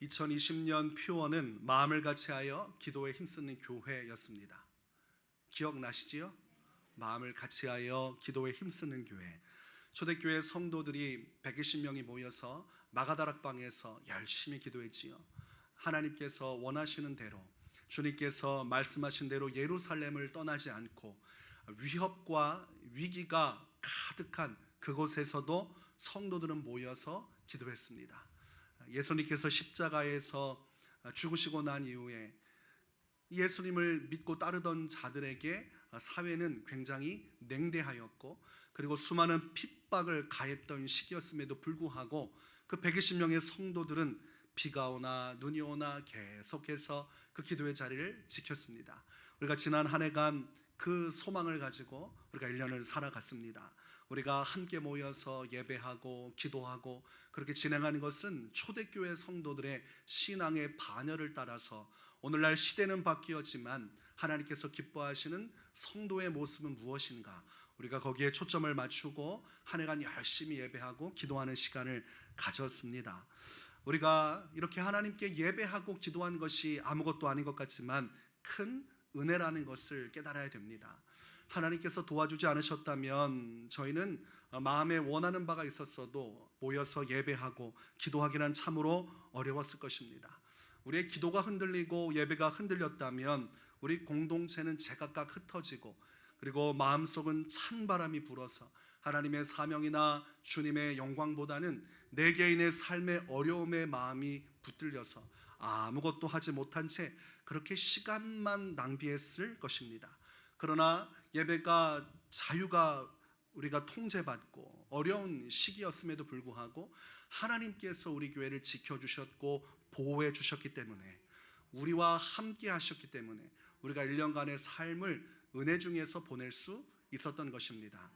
2020년 표어는 마음을 같이하여 기도에 힘쓰는 교회였습니다. 기억나시지요? 마음을 같이하여 기도에 힘쓰는 교회. 초대교회 성도들이 120명이 모여서 마가다락방에서 열심히 기도했지요. 하나님께서 원하시는 대로, 주님께서 말씀하신 대로 예루살렘을 떠나지 않고 위협과 위기가 가득한 그곳에서도 성도들은 모여서 기도했습니다. 예수님께서 십자가에서 죽으시고 난 이후에 예수님을 믿고 따르던 자들에게 사회는 굉장히 냉대하였고, 그리고 수많은 핍박을 가했던 시기였음에도 불구하고 그 120명의 성도들은 비가 오나 눈이 오나 계속해서 그 기도의 자리를 지켰습니다. 우리가 지난 한 해간 그 소망을 가지고 우리가 1년을 살아갔습니다. 우리가 함께 모여서 예배하고 기도하고 그렇게 진행하는 것은 초대교회 성도들의 신앙의 반열을 따라서 오늘날 시대는 바뀌었지만 하나님께서 기뻐하시는 성도의 모습은 무엇인가, 우리가 거기에 초점을 맞추고 한 해간 열심히 예배하고 기도하는 시간을 가졌습니다. 우리가 이렇게 하나님께 예배하고 기도하는 것이 아무것도 아닌 것 같지만 큰 은혜라는 것을 깨달아야 됩니다. 하나님께서 도와주지 않으셨다면 저희는 마음에 원하는 바가 있었어도 모여서 예배하고 기도하기는 참으로 어려웠을 것입니다. 우리의 기도가 흔들리고 예배가 흔들렸다면 우리 공동체는 제각각 흩어지고, 그리고 마음속은 찬바람이 불어서 하나님의 사명이나 주님의 영광보다는 내 개인의 삶의 어려움의 마음이 붙들려서 아무것도 하지 못한 채 그렇게 시간만 낭비했을 것입니다. 그러나 예배가 자유가 우리가 통제받고 어려운 시기였음에도 불구하고 하나님께서 우리 교회를 지켜주셨고 보호해 주셨기 때문에, 우리와 함께 하셨기 때문에 우리가 1년간의 삶을 은혜 중에서 보낼 수 있었던 것입니다.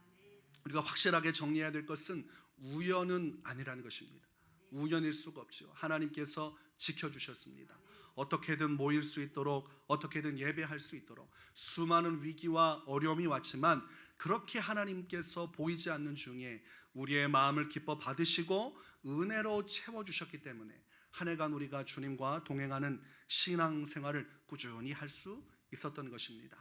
우리가 확실하게 정리해야 될 것은 우연은 아니라는 것입니다. 우연일 수가 없죠. 하나님께서 지켜주셨습니다. 어떻게든 모일 수 있도록, 어떻게든 예배할 수 있도록 수많은 위기와 어려움이 왔지만 그렇게 하나님께서 보이지 않는 중에 우리의 마음을 기뻐 받으시고 은혜로 채워주셨기 때문에 한 해간 우리가 주님과 동행하는 신앙생활을 꾸준히 할 수 있었던 것입니다.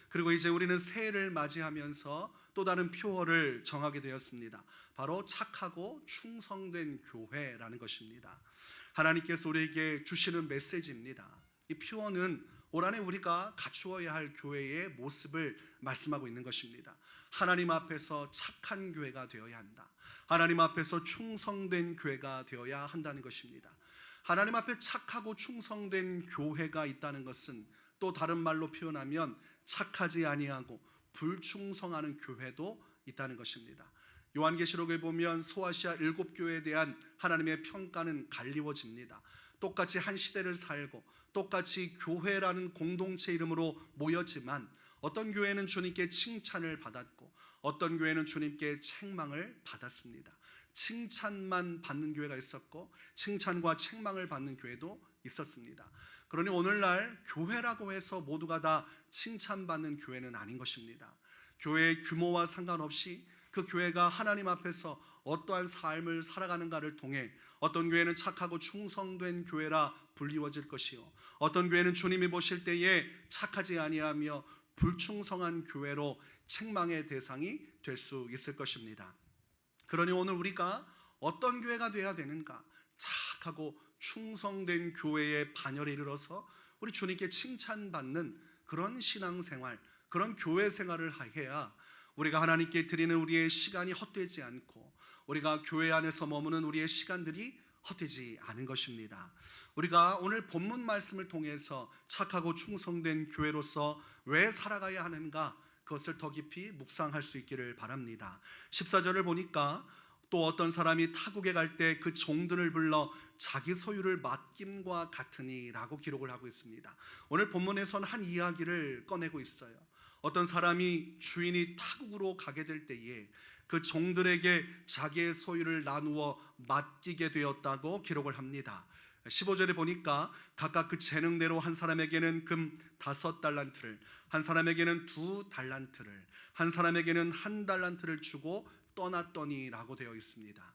그리고 이제 우리는 새해를 맞이하면서 또 다른 표어를 정하게 되었습니다. 바로 착하고 충성된 교회라는 것입니다. 하나님께서 우리에게 주시는 메시지입니다. 이 표어는 올 한해 우리가 갖추어야 할 교회의 모습을 말씀하고 있는 것입니다. 하나님 앞에서 착한 교회가 되어야 한다. 하나님 앞에서 충성된 교회가 되어야 한다는 것입니다. 하나님 앞에 착하고 충성된 교회가 있다는 것은 또 다른 말로 표현하면 착하지 아니하고 불충성하는 교회도 있다는 것입니다. 요한계시록에 보면 소아시아 7교회에 대한 하나님의 평가는 갈리워집니다. 똑같이 한 시대를 살고 똑같이 교회라는 공동체 이름으로 모였지만 어떤 교회는 주님께 칭찬을 받았고 어떤 교회는 주님께 책망을 받았습니다. 칭찬만 받는 교회가 있었고 칭찬과 책망을 받는 교회도 있었습니다. 그러니 오늘날 교회라고 해서 모두가 다 칭찬받는 교회는 아닌 것입니다. 교회의 규모와 상관없이 그 교회가 하나님 앞에서 어떠한 삶을 살아가는가를 통해 어떤 교회는 착하고 충성된 교회라 불리워질 것이요, 어떤 교회는 주님이 보실 때에 착하지 아니하며 불충성한 교회로 책망의 대상이 될 수 있을 것입니다. 그러니 오늘 우리가 어떤 교회가 되어야 되는가, 착하고 충성된 교회의 반열에 이르러서 우리 주님께 칭찬받는 그런 신앙생활, 그런 교회 생활을 해야 우리가 하나님께 드리는 우리의 시간이 헛되지 않고 우리가 교회 안에서 머무는 우리의 시간들이 헛되지 않은 것입니다. 우리가 오늘 본문 말씀을 통해서 착하고 충성된 교회로서 왜 살아가야 하는가, 그것을 더 깊이 묵상할 수 있기를 바랍니다. 14절을 보니까 또 어떤 사람이 타국에 갈 때 그 종들을 불러 자기 소유를 맡김과 같으니 라고 기록을 하고 있습니다. 오늘 본문에서는 한 이야기를 꺼내고 있어요. 어떤 사람이 주인이 타국으로 가게 될 때에 그 종들에게 자기의 소유를 나누어 맡기게 되었다고 기록을 합니다. 15절에 보니까 각각 그 재능대로 한 사람에게는 금 5달란트를, 한 사람에게는 2달란트를, 한 사람에게는 1달란트를 주고 떠났더니 라고 되어 있습니다.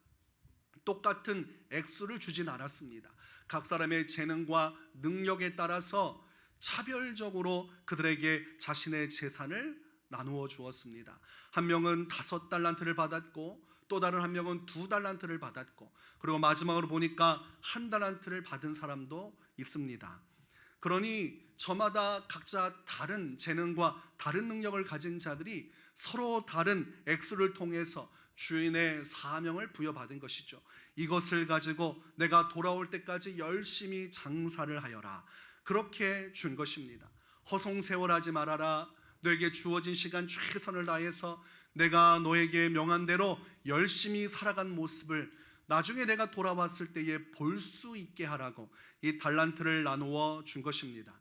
똑같은 액수를 주진 않았습니다. 각 사람의 재능과 능력에 따라서 차별적으로 그들에게 자신의 재산을 나누어 주었습니다. 한 명은 5달란트를 받았고 또 다른 한 명은 2달란트를 받았고, 그리고 마지막으로 보니까 1달란트를 받은 사람도 있습니다. 그러니 저마다 각자 다른 재능과 다른 능력을 가진 자들이 서로 다른 액수를 통해서 주인의 사명을 부여받은 것이죠. 이것을 가지고 내가 돌아올 때까지 열심히 장사를 하여라, 그렇게 준 것입니다. 허송세월하지 말아라. 너에게 주어진 시간 최선을 다해서 내가 너에게 명한 대로 열심히 살아간 모습을 나중에 내가 돌아왔을 때에 볼 수 있게 하라고 이 달란트를 나누어 준 것입니다.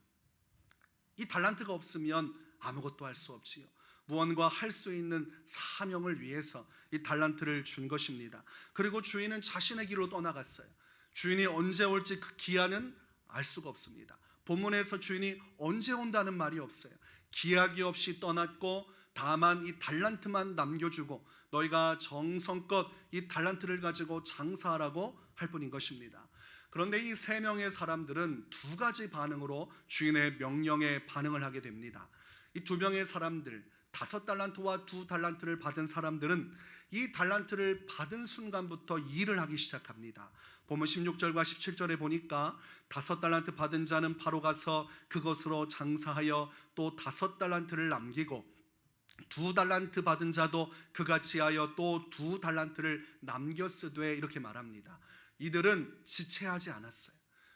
이 달란트가 없으면 아무것도 할 수 없지요. 무언가 할 수 있는 사명을 위해서 이 달란트를 준 것입니다. 그리고 주인은 자신의 길로 떠나갔어요. 주인이 언제 올지 그 기한은 알 수가 없습니다. 본문에서 주인이 언제 온다는 말이 없어요. 기약이 없이 떠났고 다만 이 달란트만 남겨주고 너희가 정성껏 이 달란트를 가지고 장사하라고 할 뿐인 것입니다. 그런데 이 3명의 사람들은 2가지 반응으로 주인의 명령에 반응을 하게 됩니다. 이 2명의 사람들, 5달란트와 2달란트를 받은 사람들은 이 달란트를 받은 순간부터 일을 하기 시작합니다. 보면 16절과 17절에 보니까 5달란트 받은 자는 바로 가서 그것으로 장사하여 또 5달란트를 남기고 2달란트 받은 자도 그같이 하여 또 2달란트를 남겼으되, 이렇게 말합니다. 이들은 지체하지 않았어요.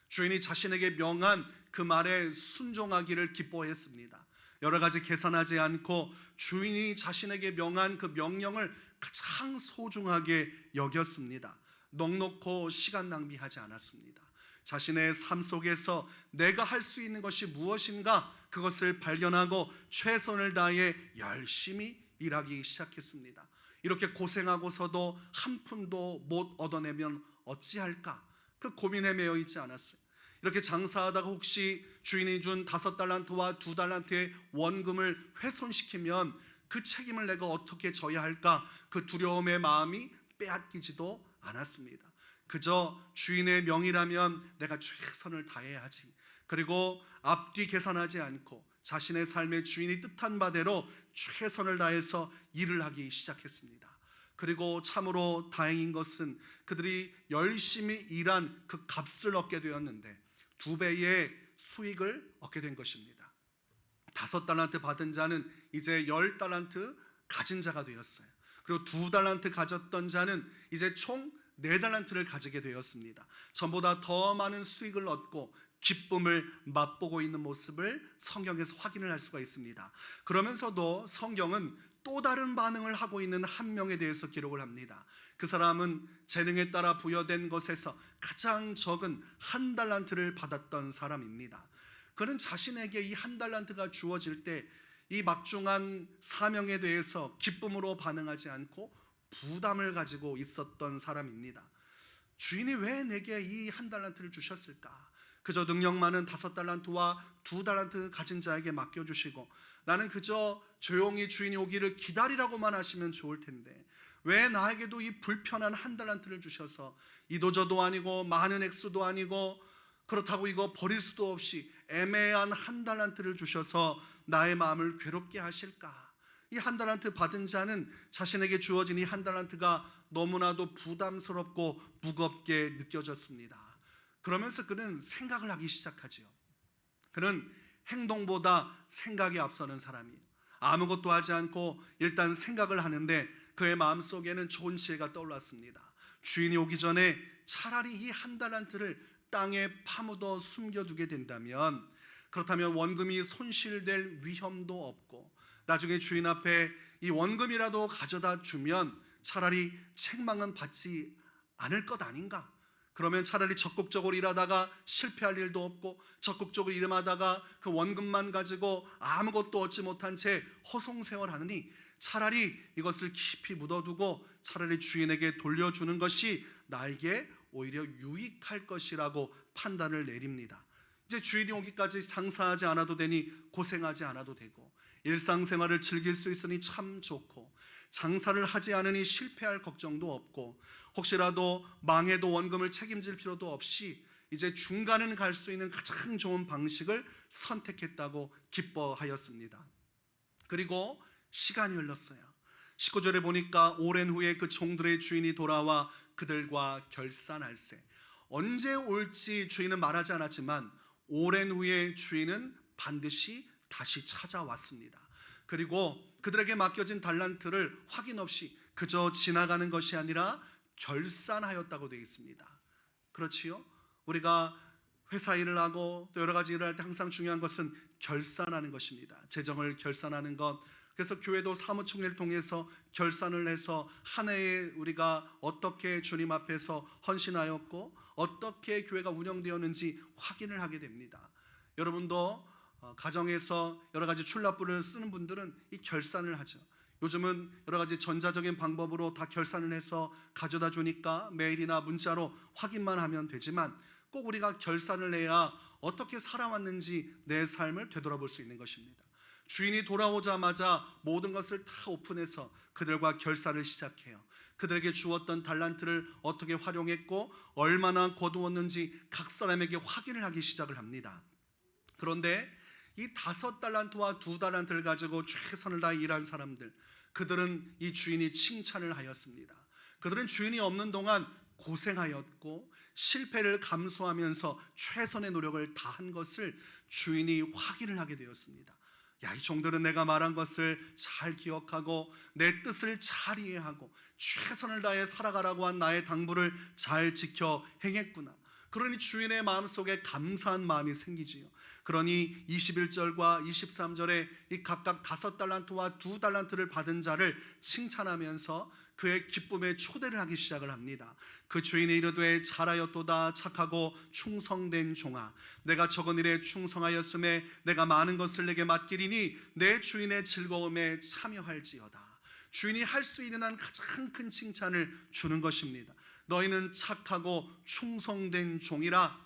주인이 자신에게 명한 그 말에 순종하기를 기뻐했습니다. 여러 가지 계산하지 않고 주인이 자신에게 명한 그 명령을 가장 소중하게 여겼습니다. 넉넉고 시간 낭비하지 않았습니다. 자신의 삶 속에서 내가 할 수 있는 것이 무엇인가, 그것을 발견하고 최선을 다해 열심히 일하기 시작했습니다. 이렇게 고생하고서도 한 푼도 못 얻어내면 어찌할까, 그 고민에 매여 있지 않았어요. 이렇게 장사하다가 혹시 주인이 준 5달란트와 2달란트의 원금을 훼손시키면 그 책임을 내가 어떻게 져야 할까, 그 두려움의 마음이 빼앗기지도 않았습니다. 그저 주인의 명이라면 내가 최선을 다해야 하지, 그리고 앞뒤 계산하지 않고 자신의 삶의 주인이 뜻한 바대로 최선을 다해서 일을 하기 시작했습니다. 그리고 참으로 다행인 것은 그들이 열심히 일한 그 값을 얻게 되었는데 2배의 수익을 얻게 된 것입니다. 5달란트 받은 자는 이제 10달란트 가진 자가 되었어요. 그리고 2달란트 가졌던 자는 이제 총 4달란트를 가지게 되었습니다. 전보다 더 많은 수익을 얻고 기쁨을 맛보고 있는 모습을 성경에서 확인을 할 수가 있습니다. 그러면서도 성경은 또 다른 반응을 하고 있는 한 명에 대해서 기록을 합니다. 그 사람은 재능에 따라 부여된 것에서 가장 적은 1달란트를 받았던 사람입니다. 그는 자신에게 이 1달란트가 주어질 때 이 막중한 사명에 대해서 기쁨으로 반응하지 않고 부담을 가지고 있었던 사람입니다. 주인이 왜 내게 이 1달란트를 주셨을까? 그저 능력 많은 5달란트와 2달란트 가진 자에게 맡겨주시고 나는 그저 조용히 주인이 오기를 기다리라고만 하시면 좋을 텐데 왜 나에게도 이 불편한 1달란트를 주셔서 이도저도 아니고 많은 액수도 아니고 그렇다고 이거 버릴 수도 없이 애매한 1달란트를 주셔서 나의 마음을 괴롭게 하실까? 이 1달란트 받은 자는 자신에게 주어진 이 1달란트가 너무나도 부담스럽고 무겁게 느껴졌습니다. 그러면서 그는 생각을 하기 시작하지요. 그는 행동보다 생각이 앞서는 사람이에요. 아무것도 하지 않고 일단 생각을 하는데 그의 마음속에는 좋은 지혜가 떠올랐습니다. 주인이 오기 전에 차라리 이 1달란트를 땅에 파묻어 숨겨두게 된다면, 그렇다면 원금이 손실될 위험도 없고 나중에 주인 앞에 이 원금이라도 가져다 주면 차라리 책망은 받지 않을 것 아닌가? 그러면 차라리 적극적으로 일하다가 실패할 일도 없고 적극적으로 일하다가 그 원금만 가지고 아무것도 얻지 못한 채 허송세월하느니 차라리 이것을 깊이 묻어두고 차라리 주인에게 돌려주는 것이 나에게 오히려 유익할 것이라고 판단을 내립니다. 이제 주인이 오기까지 장사하지 않아도 되니 고생하지 않아도 되고 일상생활을 즐길 수 있으니 참 좋고 장사를 하지 않으니 실패할 걱정도 없고, 혹시라도 망해도 원금을 책임질 필요도 없이 이제 중간은 갈 수 있는 가장 좋은 방식을 선택했다고 기뻐하였습니다. 그리고 시간이 흘렀어요. 19절에 보니까 오랜 후에 그 종들의 주인이 돌아와 그들과 결산할세. 언제 올지 주인은 말하지 않았지만 오랜 후에 주인은 반드시 다시 찾아왔습니다. 그리고 그들에게 맡겨진 달란트를 확인 없이 그저 지나가는 것이 아니라 결산하였다고 되어 있습니다. 그렇지요? 우리가 회사 일을 하고 또 여러 가지 일을 할 때 항상 중요한 것은 결산하는 것입니다. 재정을 결산하는 것. 그래서 교회도 사무총회를 통해서 결산을 해서 한 해에 우리가 어떻게 주님 앞에서 헌신하였고 어떻게 교회가 운영되었는지 확인을 하게 됩니다. 여러분도 가정에서 여러 가지 출납부를 쓰는 분들은 이 결산을 하죠. 요즘은 여러 가지 전자적인 방법으로 다 결산을 해서 가져다 주니까 메일이나 문자로 확인만 하면 되지만 꼭 우리가 결산을 해야 어떻게 살아왔는지 내 삶을 되돌아볼 수 있는 것입니다. 주인이 돌아오자마자 모든 것을 다 오픈해서 그들과 결산을 시작해요. 그들에게 주었던 달란트를 어떻게 활용했고 얼마나 거두었는지 각 사람에게 확인을 하기 시작을 합니다. 그런데 이 5달란트와 2달란트를 가지고 최선을 다해 일한 사람들, 그들은 이 주인이 칭찬을 하였습니다. 그들은 주인이 없는 동안 고생하였고 실패를 감수하면서 최선의 노력을 다한 것을 주인이 확인을 하게 되었습니다. 야, 이 종들은 내가 말한 것을 잘 기억하고 내 뜻을 잘 이해하고 최선을 다해 살아가라고 한 나의 당부를 잘 지켜 행했구나. 그러니 주인의 마음속에 감사한 마음이 생기지요. 그러니 21절과 23절에 이 각각 5달란트와 2달란트를 받은 자를 칭찬하면서 그의 기쁨에 초대를 하기 시작을 합니다. 그 주인이 이르되 잘하였도다 착하고 충성된 종아, 내가 적은 일에 충성하였음에 내가 많은 것을 내게 맡기리니 내 주인의 즐거움에 참여할지어다. 주인이 할 수 있는 한 가장 큰 칭찬을 주는 것입니다. 너희는 착하고 충성된 종이라.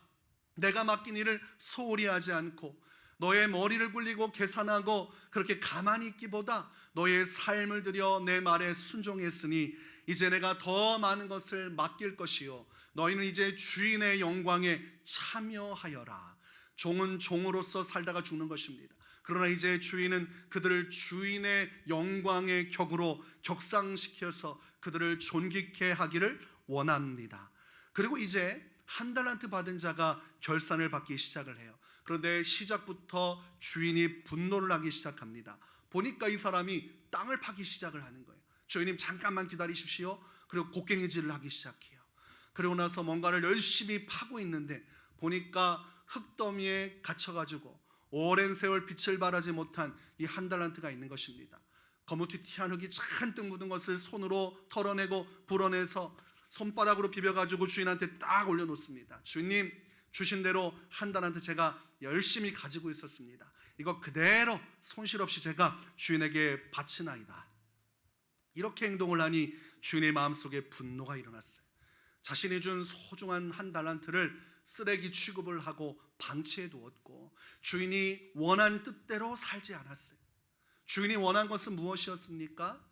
내가 맡긴 일을 소홀히 하지 않고 너의 머리를 굴리고 계산하고 그렇게 가만히 있기보다 너의 삶을 들여 내 말에 순종했으니 이제 내가 더 많은 것을 맡길 것이요 너희는 이제 주인의 영광에 참여하여라. 종은 종으로서 살다가 죽는 것입니다. 그러나 이제 주인은 그들을 주인의 영광의 격으로 격상시켜서 그들을 존귀케 하기를 원합니다. 그리고 이제 1달란트 받은 자가 결산을 받기 시작을 해요. 그런데 시작부터 주인이 분노를 하기 시작합니다. 보니까 이 사람이 땅을 파기 시작을 하는 거예요. 주인님 잠깐만 기다리십시오. 그리고 곡괭이질을 하기 시작해요. 그리고 나서 뭔가를 열심히 파고 있는데 보니까 흙더미에 갇혀가지고 오랜 세월 빛을 발하지 못한 이 1달란트가 있는 것입니다. 거무튀튀한 흙이 잔뜩 묻은 것을 손으로 털어내고 불어내서 손바닥으로 비벼가지고 주인한테 딱 올려놓습니다. 주인님 주신 대로 1달란트 제가 열심히 가지고 있었습니다. 이거 그대로 손실 없이 제가 주인에게 바치나이다. 이렇게 행동을 하니 주인의 마음속에 분노가 일어났어요. 자신이 준 소중한 1달란트를 쓰레기 취급을 하고 방치해 두었고 주인이 원한 뜻대로 살지 않았어요. 주인이 원한 것은 무엇이었습니까?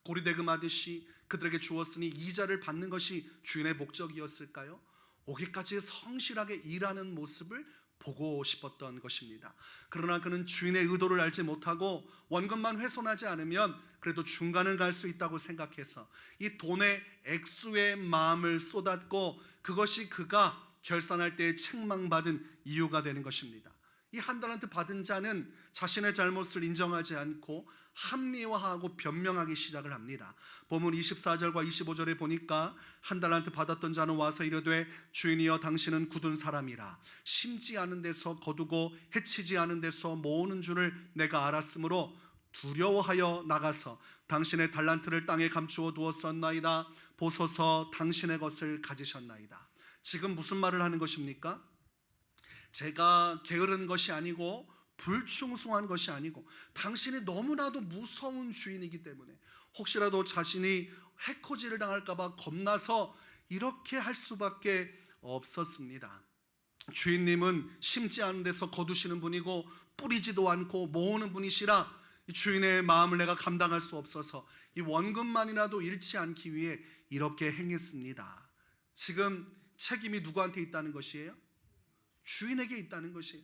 고리대금하듯이 그들에게 주었으니 이자를 받는 것이 주인의 목적이었을까요? 오기까지 성실하게 일하는 모습을 보고 싶었던 것입니다. 그러나 그는 주인의 의도를 알지 못하고 원금만 훼손하지 않으면 그래도 중간을 갈 수 있다고 생각해서 이 돈의 액수의 마음을 쏟았고 그것이 그가 결산할 때 책망받은 이유가 되는 것입니다. 이 1달란트 받은 자는 자신의 잘못을 인정하지 않고 합리화하고 변명하기 시작을 합니다. 본문 24절과 25절에 보니까 1달란트 받았던 자는 와서 이르되 주인이여 당신은 굳은 사람이라 심지 않은 데서 거두고 해치지 않은 데서 모으는 줄을 내가 알았으므로 두려워하여 나가서 당신의 달란트를 땅에 감추어 두었었나이다. 보소서 당신의 것을 가지셨나이다. 지금 무슨 말을 하는 것입니까? 제가 게으른 것이 아니고 불충성한 것이 아니고 당신이 너무나도 무서운 주인이기 때문에 혹시라도 자신이 해코지를 당할까 봐 겁나서 이렇게 할 수밖에 없었습니다. 주인님은 심지 않은 데서 거두시는 분이고 뿌리지도 않고 모으는 분이시라 이 주인의 마음을 내가 감당할 수 없어서 이 원금만이라도 잃지 않기 위해 이렇게 행했습니다. 지금 책임이 누구한테 있다는 것이에요? 주인에게 있다는 것이에요.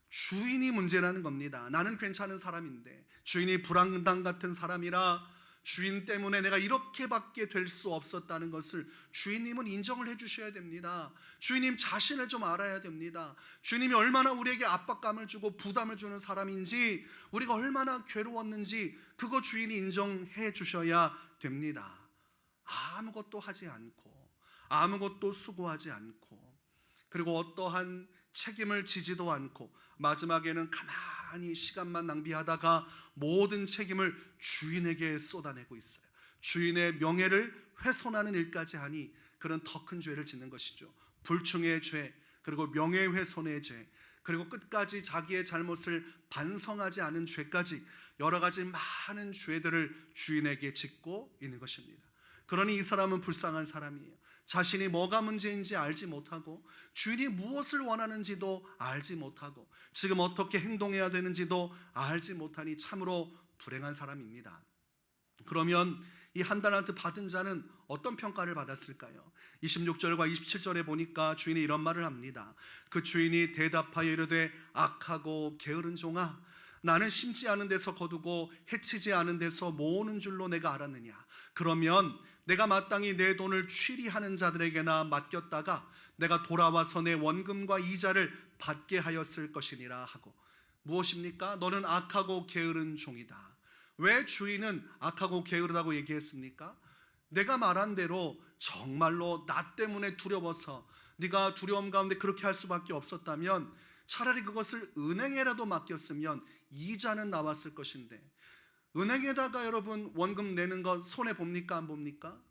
주인이 문제라는 겁니다. 나는 괜찮은 사람인데 주인이 불황당 같은 사람이라 주인 때문에 내가 이렇게밖에 될 수 없었다는 것을 주인님은 인정을 해주셔야 됩니다. 주인님 자신을 좀 알아야 됩니다. 주인님이 얼마나 우리에게 압박감을 주고 부담을 주는 사람인지, 우리가 얼마나 괴로웠는지 그거 주인이 인정해 주셔야 됩니다. 아무것도 하지 않고 아무것도 수고하지 않고 그리고 어떠한 책임을 지지도 않고 마지막에는 가만히 시간만 낭비하다가 모든 책임을 주인에게 쏟아내고 있어요. 주인의 명예를 훼손하는 일까지 하니 그런 더 큰 죄를 짓는 것이죠. 불충의 죄, 그리고 명예훼손의 죄, 그리고 끝까지 자기의 잘못을 반성하지 않은 죄까지 여러 가지 많은 죄들을 주인에게 짓고 있는 것입니다. 그러니 이 사람은 불쌍한 사람이에요. 자신이 뭐가 문제인지 알지 못하고 주인이 무엇을 원하는지도 알지 못하고 지금 어떻게 행동해야 되는지도 알지 못하니 참으로 불행한 사람입니다. 그러면 이 한 달란트 받은 자는 어떤 평가를 받았을까요? 26절과 27절에 보니까 주인이 이런 말을 합니다. 그 주인이 대답하여 이르되 악하고 게으른 종아, 나는 심지 않은 데서 거두고 해치지 않은 데서 모으는 줄로 내가 알았느냐. 그러면 내가 마땅히 내 돈을 취리하는 자들에게나 맡겼다가 내가 돌아와서 내 원금과 이자를 받게 하였을 것이니라 하고. 무엇입니까? 너는 악하고 게으른 종이다. 왜 주인은 악하고 게으르다고 얘기했습니까? 내가 말한 대로 정말로 나 때문에 두려워서 네가 두려움 가운데 그렇게 할 수밖에 없었다면 차라리 그것을 은행에라도 맡겼으면 이자는 나왔을 것인데, 은행에다가 여러분 원금 내는 것 손해 봅니까 안 봅니까?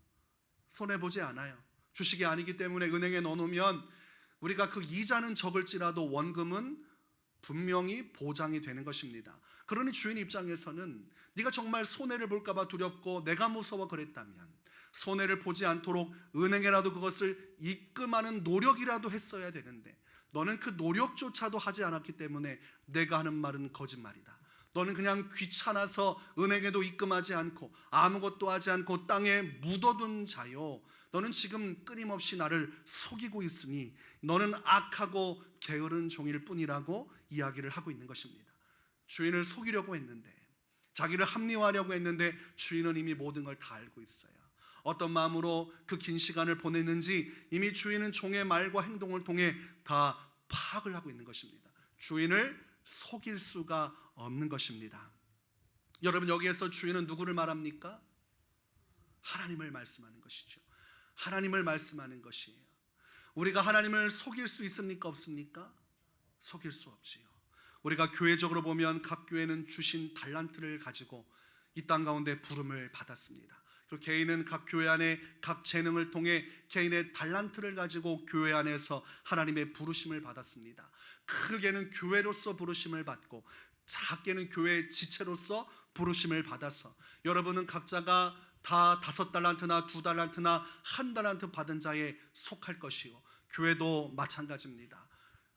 손해 보지 않아요. 주식이 아니기 때문에 은행에 넣어놓으면 우리가 그 이자는 적을지라도 원금은 분명히 보장이 되는 것입니다. 그러니 주인 입장에서는 네가 정말 손해를 볼까 봐 두렵고 내가 무서워 그랬다면 손해를 보지 않도록 은행에라도 그것을 입금하는 노력이라도 했어야 되는데 너는 그 노력조차도 하지 않았기 때문에 내가 하는 말은 거짓말이다. 너는 그냥 귀찮아서 은행에도 입금하지 않고 아무것도 하지 않고 땅에 묻어둔 자요, 너는 지금 끊임없이 나를 속이고 있으니 너는 악하고 게으른 종일 뿐이라고 이야기를 하고 있는 것입니다. 주인을 속이려고 했는데, 자기를 합리화하려고 했는데 주인은 이미 모든 걸 다 알고 있어요. 어떤 마음으로 그 긴 시간을 보냈는지 이미 주인은 종의 말과 행동을 통해 다 파악을 하고 있는 것입니다. 주인을 속일 수가 없는 것입니다. 여러분, 여기에서 주인은 누구를 말합니까? 하나님을 말씀하는 것이죠. 하나님을 말씀하는 것이에요. 우리가 하나님을 속일 수 있습니까? 없습니까? 속일 수 없지요. 우리가 교회적으로 보면 각 교회는 주신 달란트를 가지고 이 땅 가운데 부름을 받았습니다. 그리고 개인은 각 교회 안에 각 재능을 통해 개인의 달란트를 가지고 교회 안에서 하나님의 부르심을 받았습니다. 크게는 교회로서 부르심을 받고 작게는 교회의 지체로서 부르심을 받아서 여러분은 각자가 다 5달란트나 2달란트나 1달란트 받은 자에 속할 것이요, 교회도 마찬가지입니다.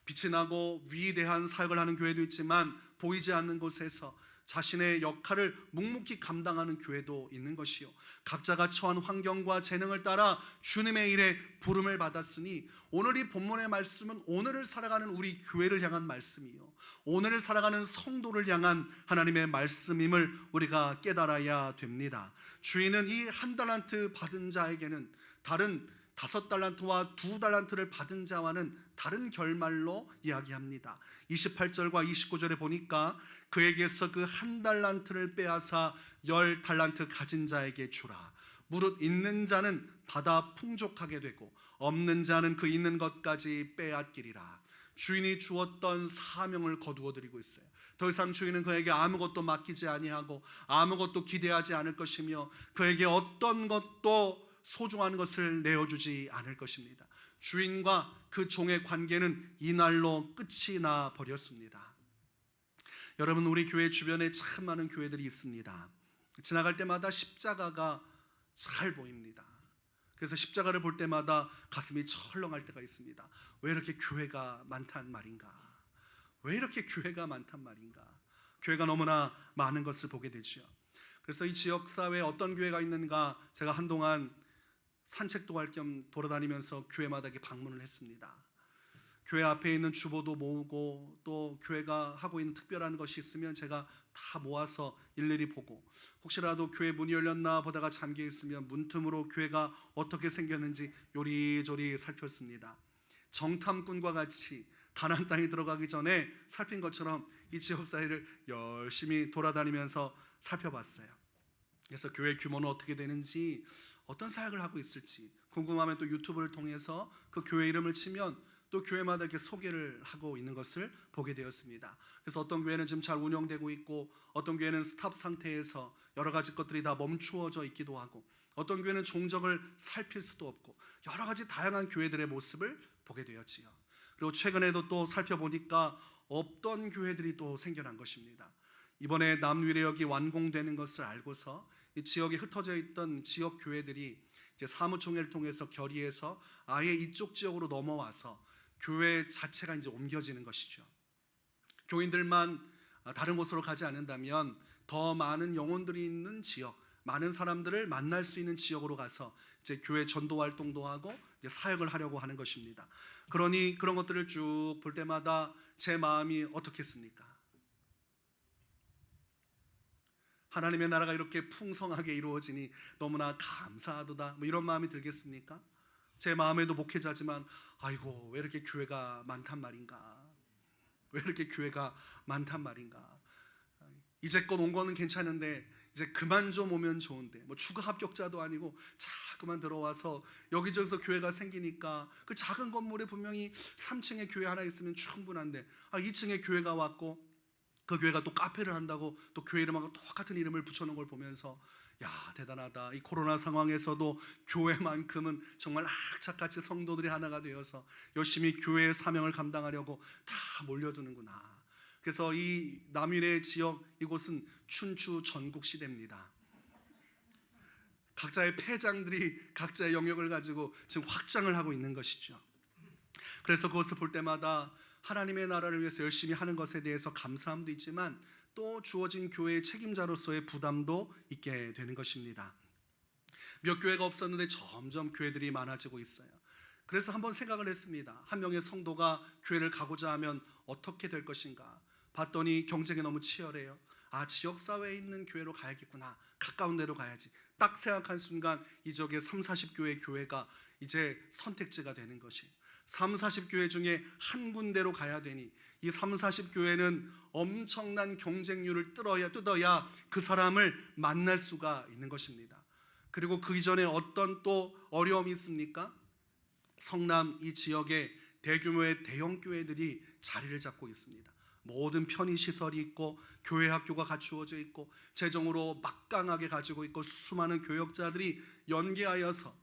빛이 나고 위대한 사역을 하는 교회도 있지만 보이지 않는 곳에서 자신의 역할을 묵묵히 감당하는 교회도 있는 것이요, 각자가 처한 환경과 재능을 따라 주님의 일에 부름을 받았으니 오늘 이 본문의 말씀은 오늘을 살아가는 우리 교회를 향한 말씀이요, 오늘을 살아가는 성도를 향한 하나님의 말씀임을 우리가 깨달아야 됩니다. 주인은 이 1달란트 받은 자에게는 다른 5달란트와 2달란트를 받은 자와는 다른 결말로 이야기합니다. 28절과 29절에 보니까 그에게서 그 1달란트를 빼앗아 10달란트 가진 자에게 주라. 무릇 있는 자는 받아 풍족하게 되고 없는 자는 그 있는 것까지 빼앗기리라. 주인이 주었던 사명을 거두어 드리고 있어요. 더 이상 주인은 그에게 아무것도 맡기지 아니하고 아무것도 기대하지 않을 것이며 그에게 어떤 것도 소중한 것을 내어주지 않을 것입니다. 주인과 그 종의 관계는 이날로 끝이 나 버렸습니다. 여러분, 우리 교회 주변에 참 많은 교회들이 있습니다. 지나갈 때마다 십자가가 잘 보입니다. 그래서 십자가를 볼 때마다 가슴이 철렁할 때가 있습니다. 왜 이렇게 교회가 많단 말인가? 왜 이렇게 교회가 많단 말인가? 교회가 너무나 많은 것을 보게 되지요. 그래서 이 지역사회에 어떤 교회가 있는가 제가 한동안 산책도 할 겸 돌아다니면서 교회마다 방문을 했습니다. 교회 앞에 있는 주보도 모으고 또 교회가 하고 있는 특별한 것이 있으면 제가 다 모아서 일일이 보고, 혹시라도 교회 문이 열렸나 보다가 잠겨 있으면 문틈으로 교회가 어떻게 생겼는지 요리조리 살폈습니다. 정탐꾼과 같이 가나안 땅에 들어가기 전에 살핀 것처럼 이 지역사회를 열심히 돌아다니면서 살펴봤어요. 그래서 교회 규모는 어떻게 되는지, 어떤 사역을 하고 있을지 궁금하면 또 유튜브를 통해서 그 교회 이름을 치면 또 교회마다 이렇게 소개를 하고 있는 것을 보게 되었습니다. 그래서 어떤 교회는 지금 잘 운영되고 있고, 어떤 교회는 스탑 상태에서 여러 가지 것들이 다 멈추어져 있기도 하고, 어떤 교회는 종적을 살필 수도 없고, 여러 가지 다양한 교회들의 모습을 보게 되었지요. 그리고 최근에도 또 살펴보니까 없던 교회들이 또 생겨난 것입니다. 이번에 남위례역이 완공되는 것을 알고서 이 지역에 흩어져 있던 지역 교회들이 이제 사무총회를 통해서 결의해서 아예 이쪽 지역으로 넘어와서 교회 자체가 이제 옮겨지는 것이죠. 교인들만 다른 곳으로 가지 않는다면 더 많은 영혼들이 있는 지역, 많은 사람들을 만날 수 있는 지역으로 가서 이제 교회 전도 활동도 하고 이제 사역을 하려고 하는 것입니다. 그러니 그런 것들을 쭉 볼 때마다 제 마음이 어떻겠습니까? 하나님의 나라가 이렇게 풍성하게 이루어지니 너무나 감사하도다, 이런 마음이 들겠습니까? 제 마음에도 목회자지만 아이고 왜 이렇게 교회가 많단 말인가, 왜 이렇게 교회가 많단 말인가, 이제껏 온 거는 괜찮은데 이제 그만 좀 오면 좋은데, 추가 합격자도 아니고 자꾸만 들어와서 여기저기서 교회가 생기니까 그 작은 건물에 분명히 3층에 교회 하나 있으면 충분한데 2층에 교회가 왔고 그 교회가 또 카페를 한다고 또 교회 이름하고 똑같은 이름을 붙여놓은 걸 보면서 야, 대단하다. 이 코로나 상황에서도 교회만큼은 정말 악착같이 성도들이 하나가 되어서 열심히 교회의 사명을 감당하려고 다 몰려드는구나. 그래서 이 남위례 지역, 이곳은 춘추 전국 시대입니다. 각자의 패장들이 각자의 영역을 가지고 지금 확장을 하고 있는 것이죠. 그래서 그것을 볼 때마다 하나님의 나라를 위해서 열심히 하는 것에 대해서 감사함도 있지만 또 주어진 교회의 책임자로서의 부담도 있게 되는 것입니다. 몇 교회가 없었는데 점점 교회들이 많아지고 있어요. 그래서 한번 생각을 했습니다. 한 명의 성도가 교회를 가고자 하면 어떻게 될 것인가 봤더니 경쟁이 너무 치열해요. 지역사회에 있는 교회로 가야겠구나, 가까운 데로 가야지, 딱 생각한 순간 이 지역의 30-40교회 교회가 이제 선택지가 되는 것이, 30-40교회 중에 한 군데로 가야 되니 이 30-40교회는 엄청난 경쟁률을 뜯어야 그 사람을 만날 수가 있는 것입니다. 그리고 그 이전에 어떤 또 어려움이 있습니까? 성남 이 지역에 대규모의 대형 교회들이 자리를 잡고 있습니다. 모든 편의시설이 있고 교회 학교가 갖추어져 있고 재정으로 막강하게 가지고 있고 수많은 교역자들이 연계하여서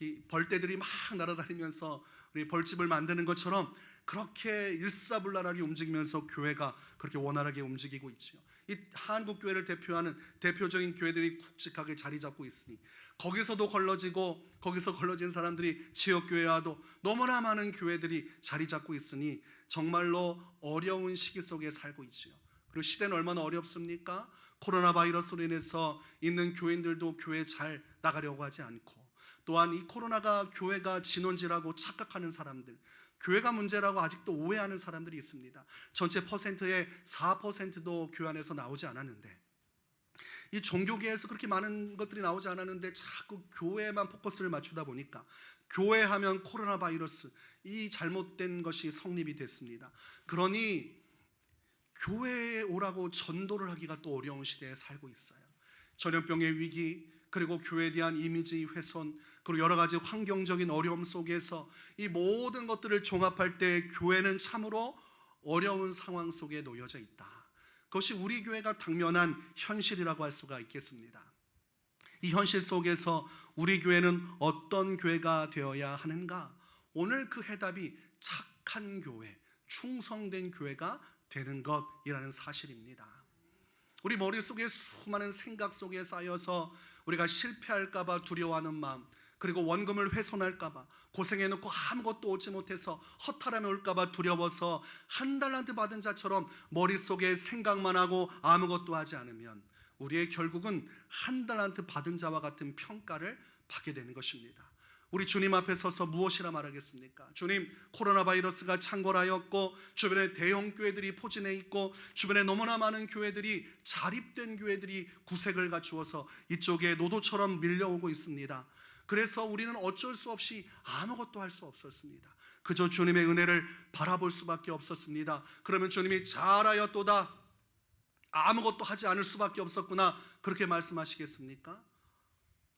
이 벌떼들이 막 날아다니면서 우리 벌집을 만드는 것처럼 그렇게 일사불란하게 움직이면서 교회가 그렇게 원활하게 움직이고 있죠. 이 한국교회를 대표하는 대표적인 교회들이 굵직하게 자리 잡고 있으니 거기서도 걸러지고 거기서 걸러진 사람들이 지역교회와도 너무나 많은 교회들이 자리 잡고 있으니 정말로 어려운 시기 속에 살고 있지요. 그리고 시대는 얼마나 어렵습니까? 코로나 바이러스로 인해서 있는 교인들도 교회 잘 나가려고 하지 않고, 또한 이 코로나가 교회가 진원지라고 착각하는 사람들, 교회가 문제라고 아직도 오해하는 사람들이 있습니다. 전체 퍼센트의 4%도 교회 안에서 나오지 않았는데, 이 종교계에서 그렇게 많은 것들이 나오지 않았는데 자꾸 교회에만 포커스를 맞추다 보니까 교회하면 코로나 바이러스, 이 잘못된 것이 성립이 됐습니다. 그러니 교회에 오라고 전도를 하기가 또 어려운 시대에 살고 있어요. 전염병의 위기, 그리고 교회에 대한 이미지 훼손, 그리고 여러 가지 환경적인 어려움 속에서 이 모든 것들을 종합할 때 교회는 참으로 어려운 상황 속에 놓여져 있다. 그것이 우리 교회가 당면한 현실이라고 할 수가 있겠습니다. 이 현실 속에서 우리 교회는 어떤 교회가 되어야 하는가? 오늘 그 해답이 착한 교회, 충성된 교회가 되는 것이라는 사실입니다. 우리 머릿속에 수많은 생각 속에 쌓여서 우리가 실패할까 봐 두려워하는 마음, 그리고 원금을 훼손할까봐, 고생해놓고 아무것도 얻지 못해서 허탈함이 올까봐 두려워서 한 달란트 받은 자처럼 머릿속에 생각만 하고 아무것도 하지 않으면 우리의 결국은 한 달란트 받은 자와 같은 평가를 받게 되는 것입니다. 우리 주님 앞에 서서 무엇이라 말하겠습니까? 주님, 코로나 바이러스가 창궐하였고 주변에 대형 교회들이 포진해 있고 주변에 너무나 많은 교회들이 자립된 교회들이 구색을 갖추어서 이쪽에 노도처럼 밀려오고 있습니다. 그래서 우리는 어쩔 수 없이 아무것도 할 수 없었습니다. 그저 주님의 은혜를 바라볼 수밖에 없었습니다. 그러면 주님이 잘하였도다, 아무것도 하지 않을 수밖에 없었구나, 그렇게 말씀하시겠습니까?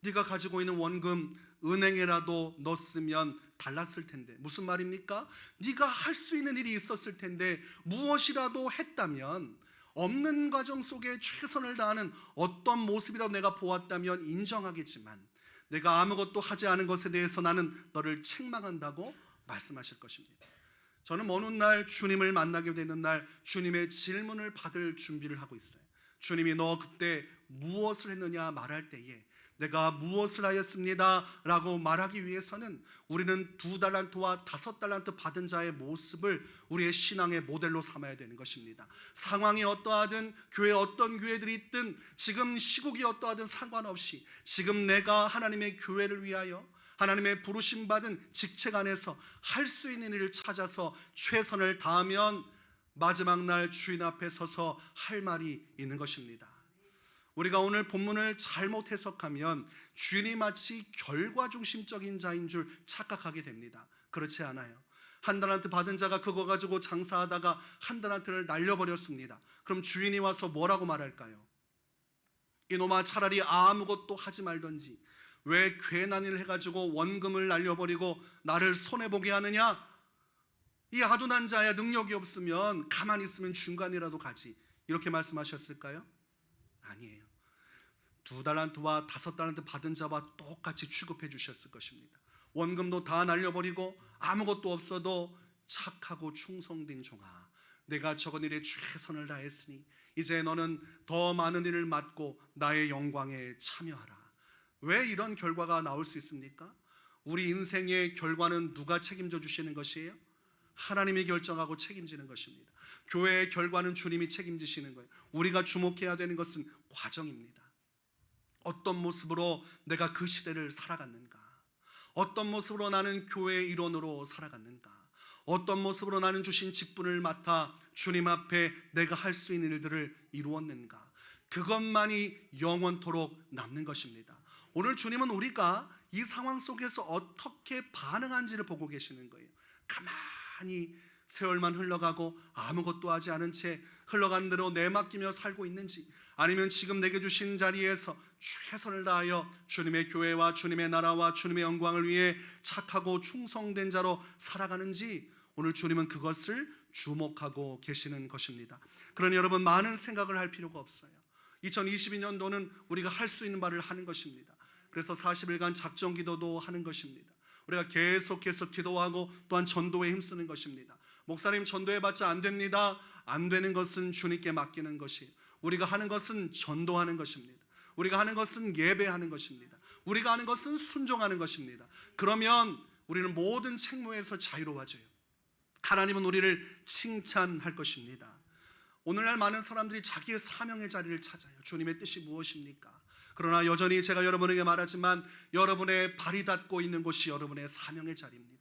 네가 가지고 있는 원금 은행에라도 넣었으면 달랐을 텐데, 무슨 말입니까? 네가 할 수 있는 일이 있었을 텐데 무엇이라도 했다면, 없는 과정 속에 최선을 다하는 어떤 모습이라도 내가 보았다면 인정하겠지만 내가 아무것도 하지 않은 것에 대해서 나는 너를 책망한다고 말씀하실 것입니다. 저는 어느 날 주님을 만나게 되는 날 주님의 질문을 받을 준비를 하고 있어요. 주님이 너 그때 무엇을 했느냐 말할 때에 내가 무엇을 하였습니다 라고 말하기 위해서는 우리는 2달란트와 5달란트 받은 자의 모습을 우리의 신앙의 모델로 삼아야 되는 것입니다. 상황이 어떠하든 교회 어떤 교회들이 있든 지금 시국이 어떠하든 상관없이 지금 내가 하나님의 교회를 위하여 하나님의 부르심 받은 직책 안에서 할 수 있는 일을 찾아서 최선을 다하면 마지막 날 주인 앞에 서서 할 말이 있는 것입니다. 우리가 오늘 본문을 잘못 해석하면 주인이 마치 결과 중심적인 자인 줄 착각하게 됩니다. 그렇지 않아요. 한 달란트 받은 자가 그거 가지고 장사하다가 한 달란트를 날려버렸습니다. 그럼 주인이 와서 뭐라고 말할까요? 이놈아, 차라리 아무것도 하지 말던지 왜 괜한 일을 해가지고 원금을 날려버리고 나를 손해보게 하느냐? 이 아둔한 자야, 능력이 없으면 가만히 있으면 중간이라도 가지, 이렇게 말씀하셨을까요? 아니에요. 2달란트와 5달란트 받은 자와 똑같이 취급해 주셨을 것입니다. 원금도 다 날려버리고 아무것도 없어도 착하고 충성된 종아, 내가 적은 일에 최선을 다했으니 이제 너는 더 많은 일을 맡고 나의 영광에 참여하라. 왜 이런 결과가 나올 수 있습니까? 우리 인생의 결과는 누가 책임져 주시는 것이에요? 하나님이 결정하고 책임지는 것입니다. 교회의 결과는 주님이 책임지시는 거예요. 우리가 주목해야 되는 것은 과정입니다. 어떤 모습으로 내가 그 시대를 살아갔는가? 어떤 모습으로 나는 교회의 일원으로 살아갔는가? 어떤 모습으로 나는 주신 직분을 맡아 주님 앞에 내가 할 수 있는 일들을 이루었는가? 그것만이 영원토록 남는 것입니다. 오늘 주님은 우리가 이 상황 속에서 어떻게 반응한지를 보고 계시는 거예요. 가만히 세월만 흘러가고 아무것도 하지 않은 채 흘러간 대로 내맡기며 살고 있는지, 아니면 지금 내게 주신 자리에서 최선을 다하여 주님의 교회와 주님의 나라와 주님의 영광을 위해 착하고 충성된 자로 살아가는지, 오늘 주님은 그것을 주목하고 계시는 것입니다. 그러니 여러분, 많은 생각을 할 필요가 없어요. 2022년도는 우리가 할 수 있는 바를 하는 것입니다. 그래서 40일간 작정 기도도 하는 것입니다. 우리가 계속해서 기도하고 또한 전도에 힘쓰는 것입니다. 목사님, 전도해봤자 안 됩니다. 안 되는 것은 주님께 맡기는 것이에요. 우리가 하는 것은 전도하는 것입니다. 우리가 하는 것은 예배하는 것입니다. 우리가 하는 것은 순종하는 것입니다. 그러면 우리는 모든 책무에서 자유로워져요. 하나님은 우리를 칭찬할 것입니다. 오늘날 많은 사람들이 자기의 사명의 자리를 찾아요. 주님의 뜻이 무엇입니까? 그러나 여전히 제가 여러분에게 말하지만 여러분의 발이 닿고 있는 곳이 여러분의 사명의 자리입니다.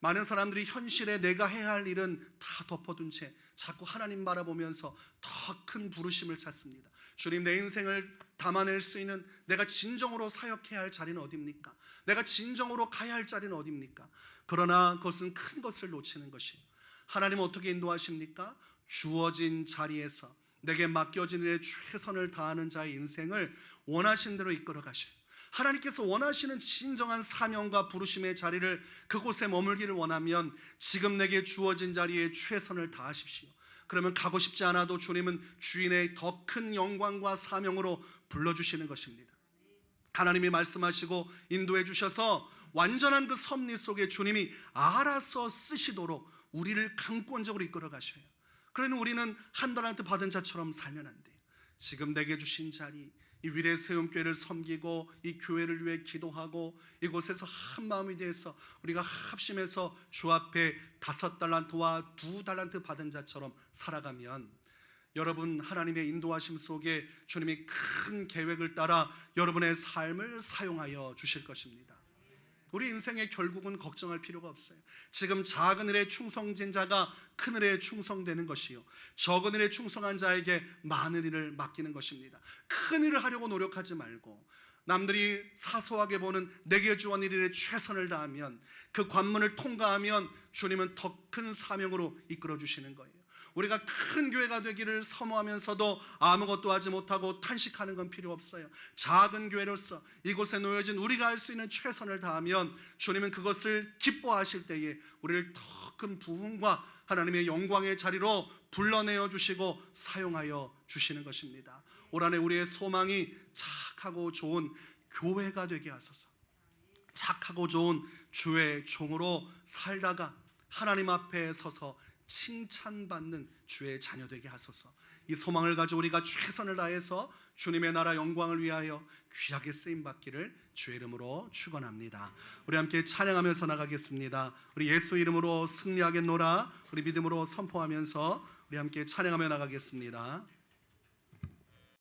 많은 사람들이 현실에 내가 해야 할 일은 다 덮어둔 채 자꾸 하나님 바라보면서 더 큰 부르심을 찾습니다. 주님, 내 인생을 담아낼 수 있는, 내가 진정으로 사역해야 할 자리는 어디입니까? 내가 진정으로 가야 할 자리는 어디입니까? 그러나 그것은 큰 것을 놓치는 것이에요. 하나님은 어떻게 인도하십니까? 주어진 자리에서 내게 맡겨진 일에 최선을 다하는 자의 인생을 원하신 대로 이끌어 가셔요. 하나님께서 원하시는 진정한 사명과 부르심의 자리를, 그곳에 머물기를 원하면 지금 내게 주어진 자리에 최선을 다하십시오. 그러면 가고 싶지 않아도 주님은 주인의 더 큰 영광과 사명으로 불러주시는 것입니다. 하나님이 말씀하시고 인도해 주셔서 완전한 그 섭리 속에 주님이 알아서 쓰시도록 우리를 강권적으로 이끌어 가셔요. 그러니 우리는 한 달란트 받은 자처럼 살면 안 돼요. 지금 내게 주신 자리, 이 위례 세움교회를 섬기고 이 교회를 위해 기도하고 이곳에서 한 마음이 돼서 우리가 합심해서 주 앞에 5달란트와 2달란트 받은 자처럼 살아가면 여러분 하나님의 인도하심 속에 주님이 큰 계획을 따라 여러분의 삶을 사용하여 주실 것입니다. 우리 인생의 결국은 걱정할 필요가 없어요. 지금 작은 일에 충성진 자가 큰 일에 충성되는 것이요, 적은 일에 충성한 자에게 많은 일을 맡기는 것입니다. 큰 일을 하려고 노력하지 말고 남들이 사소하게 보는 내게 주한 일에 최선을 다하면, 그 관문을 통과하면 주님은 더 큰 사명으로 이끌어 주시는 거예요. 우리가 큰 교회가 되기를 사모하면서도 아무것도 하지 못하고 탄식하는 건 필요 없어요. 작은 교회로서 이곳에 놓여진 우리가 할 수 있는 최선을 다하면 주님은 그것을 기뻐하실 때에 우리를 더 큰 부흥과 하나님의 영광의 자리로 불러내어 주시고 사용하여 주시는 것입니다. 올 한해 우리의 소망이 착하고 좋은 교회가 되게 하소서. 착하고 좋은 주의 종으로 살다가 하나님 앞에 서서 칭찬받는 주의 자녀 되게 하소서. 이 소망을 가지고 우리가 최선을 다해서 주님의 나라 영광을 위하여 귀하게 쓰임받기를 주의 이름으로 축원합니다. 우리 함께 찬양하면서 나가겠습니다. 우리 예수 이름으로 승리하겠노라 우리 믿음으로 선포하면서 우리 함께 찬양하며 나가겠습니다.